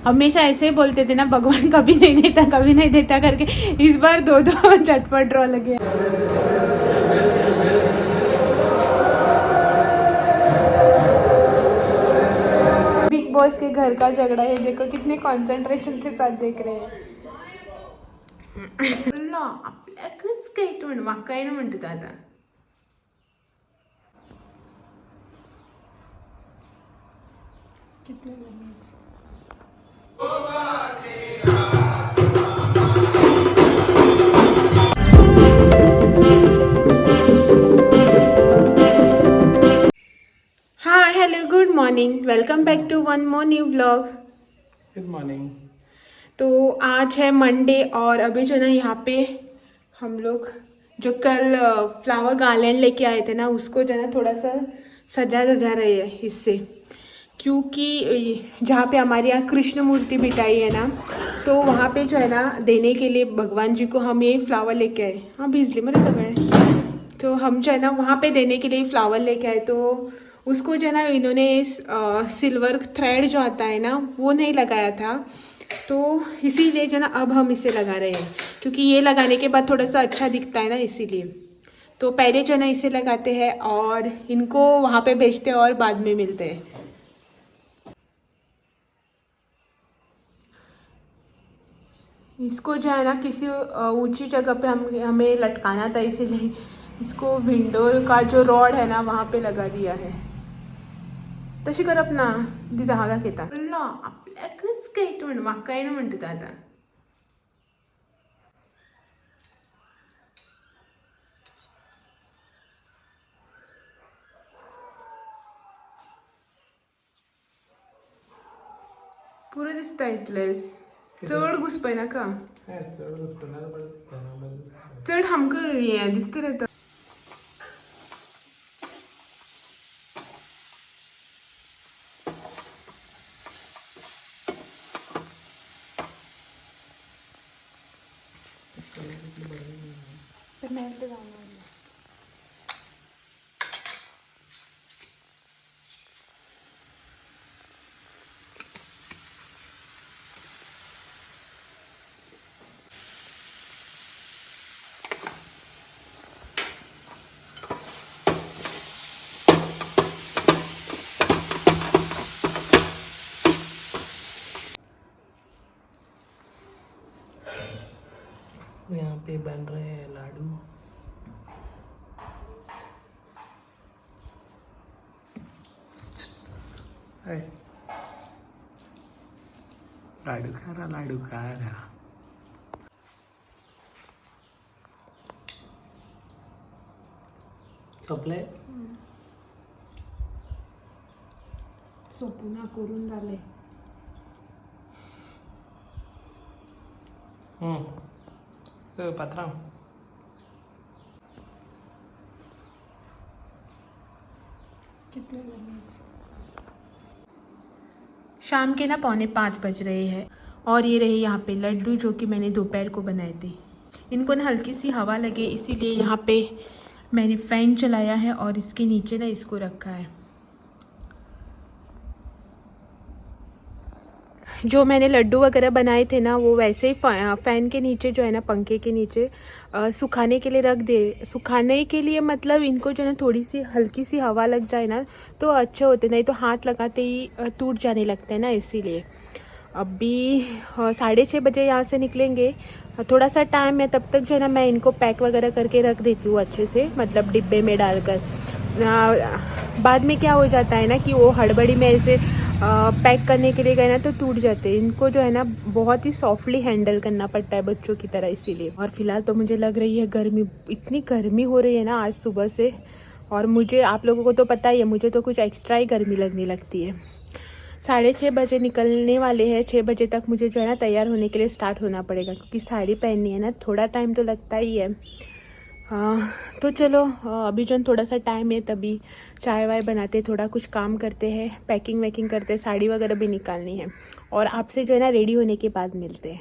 हमेशा ऐसे ही बोलते थे ना, भगवान कभी नहीं देता करके। इस बार दो चटपट ड्रॉ लगे। बिग बॉस के घर का झगड़ा है, देखो कितने कॉन्सेंट्रेशन के साथ देख रहे हैं। आपल्याकच काही वाकाय ना म्हणतात आता। कितने हाँ hello good morning, welcome back to one more new vlog. Good morning. तो आज है मंडे और अभी जो ना यहाँ पे हम लोग जो कल फ्लावर गार्लैंड लेके आए थे ना, उसको जो ना थोड़ा सा सजा रहे हैं इससे, क्योंकि जहाँ पे हमारे यहाँ कृष्ण मूर्ति बिठाई है ना, तो वहाँ पे जो है ना देने के लिए भगवान जी को हम ये फ्लावर लेके आए। हाँ भिजली मेरे सगळे। तो हम जो है ना वहाँ पे देने के लिए फ्लावर लेके आए, तो उसको जो है ना इन्होंने सिल्वर थ्रेड जो आता है ना वो नहीं लगाया था, तो इसीलिए जो ना अब हम इसे लगा रहे हैं, क्योंकि ये लगाने के बाद थोड़ा सा अच्छा दिखता है ना, इसीलिए। तो पहले जो है ना इसे लगाते हैं और इनको वहाँ पे भेजते हैं और बाद में मिलते हैं। इसको जो है ना किसी ऊंची जगह पे हमें लटकाना था, इसीलिए इसको विंडो का जो रॉड है ना वहाँ पे लगा दिया है। तशी करप ना ती धागा घेता आपल्याकच काही वाकाय ना म्हणतात आता। पुरं दिसता इतलेच चड घुसपय नाका, चड आमकां हें दिसता रावता। यहाँ पे बन रहे हैं लाडू। लाडू खा रहा। चपले सोपूना करून झाले। पत्रा कितने शाम के ना 4:45 बज रहे हैं और ये रहे यहाँ पे लड्डू जो कि मैंने दोपहर को बनाए थे। इनको ना हल्की सी हवा लगे इसीलिए यहाँ पे मैंने फ़ैन चलाया है और इसके नीचे ना इसको रखा है। जो मैंने लड्डू वगैरह बनाए थे ना वो वैसे ही फ़ैन के नीचे जो है ना, पंखे के नीचे सुखाने के लिए रख दे। सुखाने के लिए मतलब इनको जो है ना थोड़ी सी हल्की सी हवा लग जाए ना तो अच्छे होते, नहीं तो हाथ लगाते ही टूट जाने लगते हैं ना, इसीलिए। अभी 6:30 बजे यहाँ से निकलेंगे, थोड़ा सा टाइम है, तब तक जो है ना मैं इनको पैक वगैरह करके रख देती हूँ अच्छे से, मतलब डिब्बे में डालकर। बाद में क्या हो जाता है ना कि वो हड़बड़ी में ऐसे पैक करने के लिए गए ना तो टूट जाते हैं। इनको जो है ना बहुत ही सॉफ्टली हैंडल करना पड़ता है बच्चों की तरह, इसीलिए। और फिलहाल तो मुझे लग रही है गर्मी, इतनी गर्मी हो रही है ना आज सुबह से, और मुझे, आप लोगों को तो पता ही है, मुझे तो कुछ एक्स्ट्रा ही गर्मी लगने लगती है। 6:30 बजे निकलने वाले हैं, 6 बजे तक मुझे जो है ना तैयार होने के लिए स्टार्ट होना पड़ेगा, क्योंकि साड़ी पहननी है ना, थोड़ा टाइम तो लगता ही है। हाँ तो चलो अभी जो थोड़ा सा टाइम है तभी चाय वाय बनाते, थोड़ा कुछ काम करते हैं, पैकिंग वैकिंग करते, साड़ी वगैरह भी निकालनी है, और आपसे जो है ना रेडी होने के बाद मिलते हैं।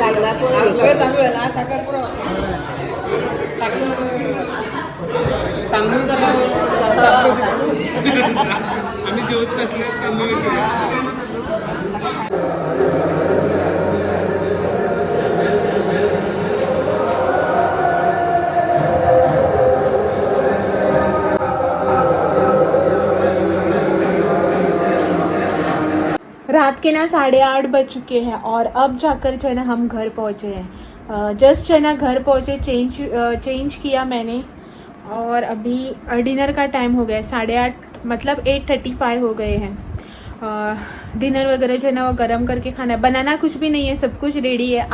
लागला पण तांदूळ आला साखर पुरव तांदूळ आम्ही जेवत असले तांदूळ रात के ना 8:30 बज चुके हैं और अब जाकर जो है ना हम घर पहुँचे हैं। जस्ट जो है ना घर पहुँचे, चेंज किया मैंने और अभी डिनर का टाइम हो गया है 8:30, मतलब 8:35 हो गए हैं। डिनर वगैरह जो है ना वो गरम करके खाना है, बनाना कुछ भी नहीं है, सब कुछ रेडी है।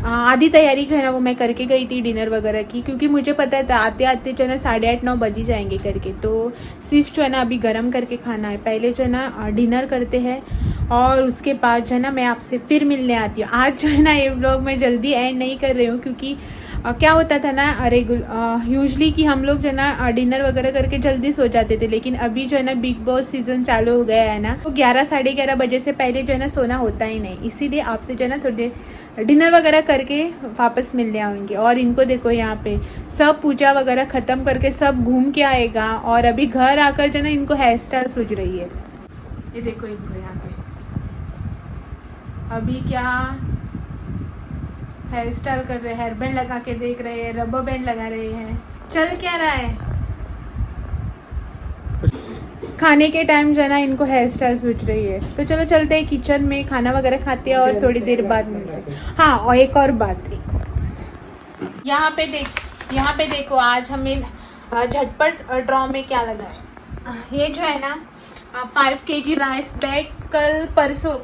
आधी तैयारी जो है ना वो मैं करके गई थी डिनर वगैरह की, क्योंकि मुझे पता था आते आते जो है ना 8:30-9 बज ही जाएंगे करके। तो सिर्फ जो है ना अभी गरम करके खाना है, पहले जो है ना डिनर करते हैं और उसके बाद जो है ना मैं आपसे फिर मिलने आती हूँ। आज जो है ना ये व्लॉग मैं जल्दी एंड नहीं कर रही हूँ, क्योंकि क्या होता था ना यूजली कि हम लोग जो है ना डिनर वगैरह करके जल्दी सो जाते थे, लेकिन अभी जो है ना बिग बॉस सीजन चालू हो गया है ना, तो 11-11:30 बजे से पहले जो है ना सोना होता ही नहीं। इसीलिए आपसे जो है ना थोड़े डिनर वगैरह करके वापस मिलने आऊँगी। और इनको देखो यहाँ पे सब पूजा वगैरह ख़त्म करके सब घूम के आएगा और अभी घर आकर जो है ना इनको हेयर स्टाइल सूझ रही है। ये देखो इनको यहाँ पे अभी क्या हेयर स्टाइल कर रहे हैं, हेयर बैंड लगा के देख रहे हैं, रबर बैंड लगा रहे हैं। चल क्या रहा है, खाने के टाइम जो है ना इनको हेयर स्टाइल सूझ रही है। तो चलो चलते हैं किचन में, खाना वगैरह खाते हैं और थोड़ी देर बाद मिलते हैं। हाँ, और एक और बात यहाँ पे देखो आज हमें झटपट ड्रॉ में क्या लगा है। ये जो है ना 5 kg राइस बैग कल परसों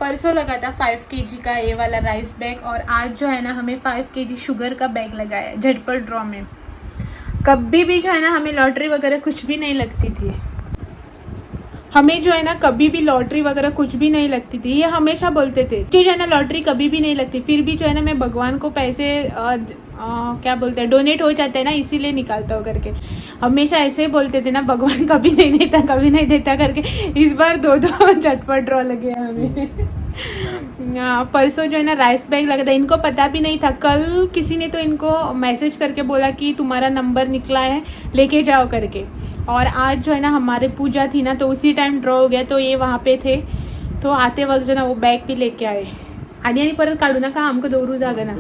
परसों लगा था 5 kg का ये वाला राइस बैग, और आज जो है ना हमें 5 kg शुगर का बैग लगा है झटपट ड्रॉ में। कभी भी जो है ना हमें लॉटरी वगैरह कुछ भी नहीं लगती थी, हमें जो है ना कभी भी लॉटरी वगैरह कुछ भी नहीं लगती थी। ये हमेशा बोलते थे कि जो है ना लॉटरी कभी भी नहीं लगती, फिर भी जो है ना मैं भगवान को पैसे क्या बोलते हैं डोनेट हो जाते हैं ना, इसीलिए निकालता हूँ करके। हमेशा ऐसे ही बोलते थे ना भगवान कभी नहीं देता करके। इस बार 2 झटपट ड्रॉ लगे हैं हमें। परसों जो है ना राइस बैग लगा था, इनको पता भी नहीं था। कल किसी ने तो इनको मैसेज करके बोला कि तुम्हारा नंबर निकला है लेके जाओ करके, और आज जो है ना हमारे पूजा थी ना तो उसी टाइम ड्रॉ हो गया, तो ये वहाँ पे थे, तो आते वक्त जो ना वो बैग भी लेके आए। आणि परत काढू नका, हमको दोरू जागा ना।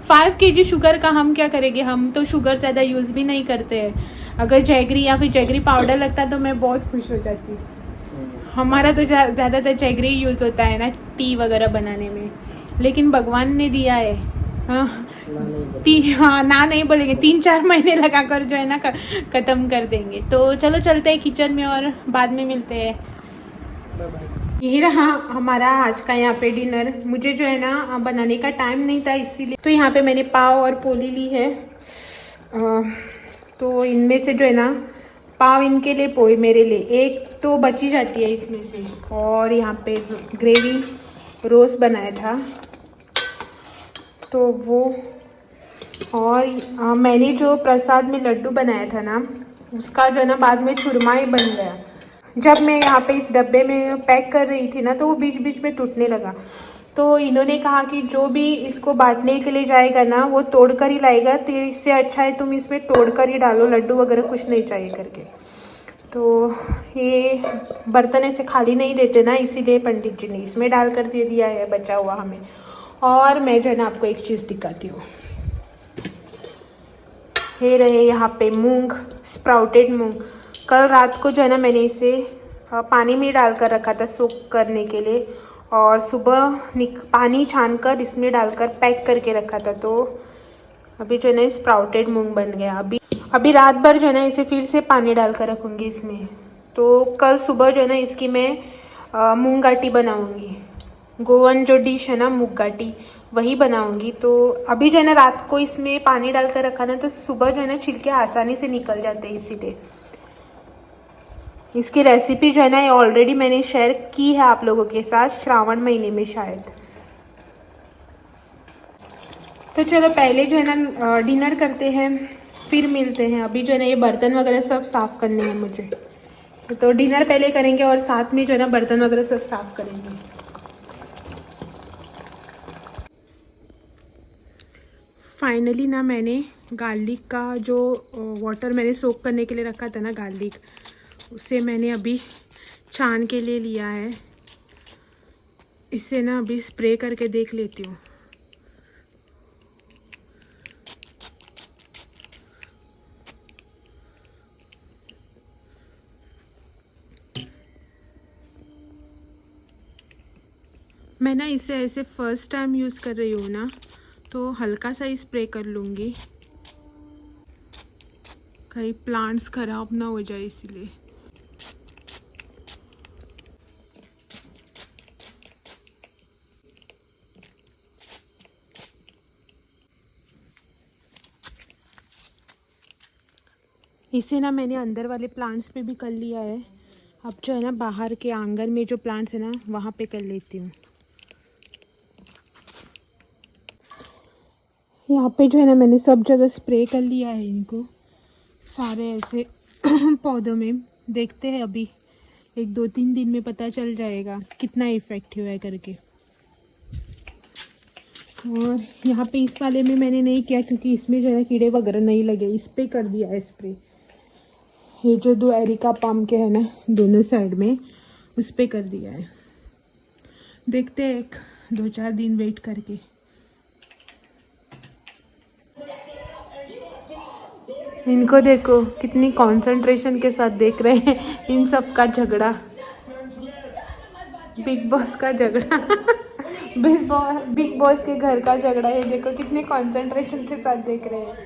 5 kg शुगर का हम क्या करेंगे, हम तो शुगर ज़्यादा यूज़ भी नहीं करते हैं। अगर जैगरी या फिर जैगरी पाउडर लगता तो मैं बहुत खुश हो जाती। हमारा तो ज़्यादातर जैगरी यूज़ होता है ना टी वगैरह बनाने में, लेकिन भगवान ने दिया है। हाँ ना नहीं बोलेंगे, 3-4 महीने लगा कर जो है ना ख़त्म कर देंगे। तो चलो चलते हैं किचन में और बाद में मिलते हैं। यही रहा हमारा आज का यहाँ पे डिनर। मुझे जो है ना बनाने का टाइम नहीं था, इसीलिए तो यहाँ पे मैंने पाव और पोली ली है। तो इनमें से जो है ना पाव इनके लिए, पोई मेरे लिए, एक तो बची जाती है इसमें से। और यहाँ पे ग्रेवी रोस्ट बनाया था तो वो, और मैंने जो प्रसाद में लड्डू बनाया था ना उसका जो है ना बाद में चूरमा ही बन गया। जब मैं यहाँ पे इस डब्बे में पैक कर रही थी ना तो वो बीच बीच में टूटने लगा। तो इन्होंने कहा कि जो भी इसको बांटने के लिए जाएगा ना वो तोड़ कर ही लाएगा, तो इससे अच्छा है तुम इसमें तोड़ कर ही डालो, लड्डू वगैरह कुछ नहीं चाहिए करके। तो ये बर्तन ऐसे खाली नहीं देते ना, इसीलिए पंडित जी ने इसमें डाल कर दे दिया है बचा हुआ हमें। और मैं जो है ना आपको एक चीज़ दिखाती हूँ, ये रहे यहाँ पे मूंग, स्प्राउटेड मूंग। कल रात को जो है ना मैंने इसे पानी में डाल कर रखा था सोक करने के लिए, और सुबह पानी छान कर इसमें डालकर पैक करके रखा था। तो अभी जो है ना स्प्राउटेड मूंग बन गया। अभी रात भर जो है ना इसे फिर से पानी डालकर रखूँगी इसमें। तो कल सुबह जो है ना इसकी मैं मूंग गाटी बनाऊँगी। गोवन जो डिश है ना मूंग गाटी वही बनाऊँगी। तो अभी जो है ना रात को इसमें पानी डालकर रखा ना तो सुबह जो है ना छिलके आसानी से निकल जाते हैं। इसीलिए इसकी रेसिपी जो है ना ये ऑलरेडी मैंने शेयर की है आप लोगों के साथ श्रावण महीने में शायद। तो चलो पहले जो है ना डिनर करते हैं फिर मिलते हैं। अभी जो है ना ये बर्तन वगैरह सब साफ़ करने हैं मुझे, तो डिनर पहले करेंगे और साथ में जो है ना बर्तन वगैरह सब साफ़ करेंगे। फाइनली ना मैंने गार्लिक का जो वाटर मैंने सोक करने के लिए रखा था ना गार्लिक, उसे मैंने अभी छान के लिए लिया है। इससे ना अभी स्प्रे करके देख लेती हूँ। मैं ना इसे ऐसे फर्स्ट टाइम यूज़ कर रही हूँ ना, तो हल्का सा ही स्प्रे कर लूँगी, कहीं प्लांट्स ख़राब ना हो जाए इसलिए। इसे ना मैंने अंदर वाले प्लांट्स पे भी कर लिया है। अब जो है ना बाहर के आंगन में जो प्लांट्स है ना वहाँ पे कर लेती हूँ। यहाँ पे जो है ना मैंने सब जगह स्प्रे कर लिया है इनको, सारे ऐसे पौधों में। देखते हैं अभी 1-2-3 दिन में पता चल जाएगा कितना इफ़ेक्टिव है करके। और यहाँ पे इस वाले में मैंने नहीं किया क्योंकि इसमें जो है कीड़े वगैरह नहीं लगे, इस पर कर दिया है स्प्रे। ये जो 2 एरिका पाम के है ना दोनों साइड में, उस पर कर दिया है। देखते हैं 1-2-4 दिन वेट करके। इनको देखो कितनी कंसंट्रेशन के साथ देख रहे हैं इन सब का झगड़ा, बिग बॉस का झगड़ा बिग बॉस के घर का झगड़ा है। देखो कितने कंसंट्रेशन के साथ देख रहे हैं।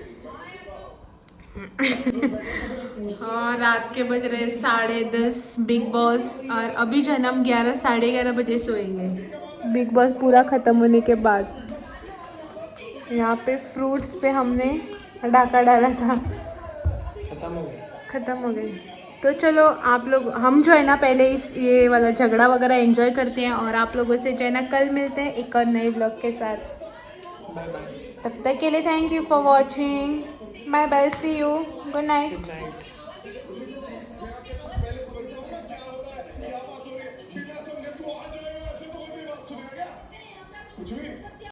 और रात के बज रहे 10:30 बिग बॉस, और अभी जो है ना हम 11-11:30 बजे सोएंगे बिग बॉस पूरा ख़त्म होने के बाद। यहाँ पे फ्रूट्स पे हमने ढाका डाला था, ख़त्म हो गए। तो चलो आप लोग, हम जो है ना पहले ये वाला झगड़ा वगैरह एंजॉय करते हैं, और आप लोगों से जो है ना कल मिलते हैं एक और नए ब्लॉग के साथ। तब तक के लिए thank you for watching, bye bye, see you, good night.